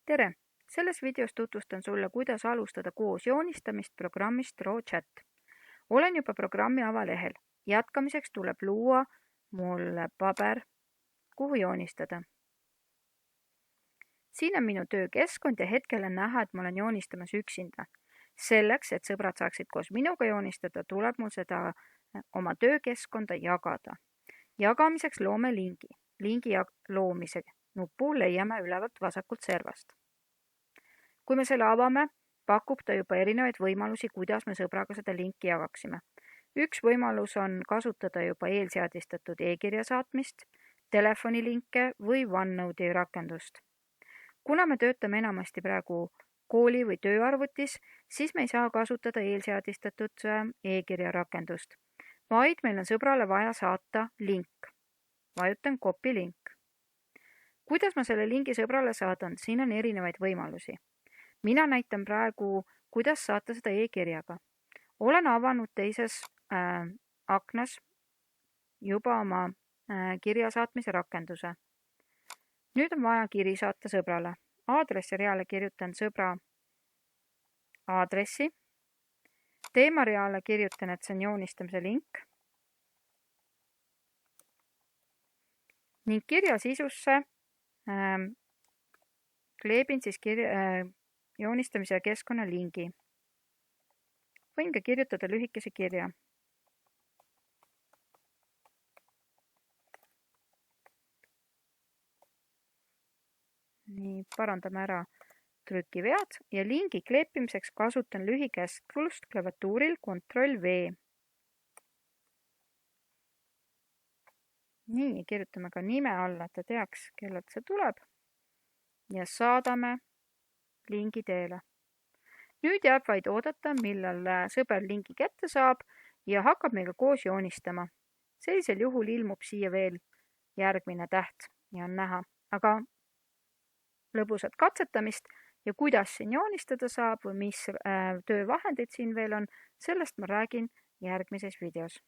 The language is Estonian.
Tere! Selles videos tutvustan sulle, kuidas alustada koos joonistamist programmist DrawChat. Olen juba programmi avalehel. Jätkamiseks tuleb luua mulle paber, kuhu joonistada. Siin on minu töökeskkond ja hetkel on näha, et ma olen joonistamas üksinda. Selleks, et sõbrad saaksid koos minuga joonistada, tuleb mul seda oma töökeskkonda jagada. Jagamiseks loome lingi. Lingi loomise nupu leiame ülevalt vasakult servast. Kui me selle avame, pakub ta juba erinevaid võimalusi, kuidas me sõbraga seda linki jagaksime. Üks võimalus on kasutada juba eelseadistatud e-kirja saatmist, telefonilinke või OneNote'i rakendust. Kuna me töötame enamasti praegu kooli või tööarvutis, siis me ei saa kasutada eelseadistatud e-kirja rakendust, vaid meil on sõbrale vaja saata link. Vajutan copy link. Kuidas ma selle lingi sõbrale saadan? Siin on erinevaid võimalusi. Mina näitan praegu, kuidas saata seda e-kirjaga. Olen avanud teises aknas juba oma kirja saatmise rakenduse. Nüüd on vaja kiri saata sõbrale. Aadressireale kirjutan sõbra aadressi. Teemareale kirjutan, et see on joonistamise link. Ning kirja sisusse kleebin siis joonistamise keskkonna lingi. Võin ka kirjutada lühikese kirja. Nii, parandame ära trükivead ja lingi kleepimiseks kasutan lühikesklust klaviatuuril Ctrl-V. Nii, kirjutame ka nime alla, et ta teaks, kellelt see tuleb. Ja saadame lingi teele. Nüüd jääb vaid oodata, millal sõber lingi kätte saab ja hakkab meiega koos joonistama. Sellisel juhul ilmub siia veel järgmine täht ja on näha. Aga lõbusat katsetamist ja kuidas siin joonistada saab või mis töövahendid siin veel on, sellest ma räägin järgmises videos.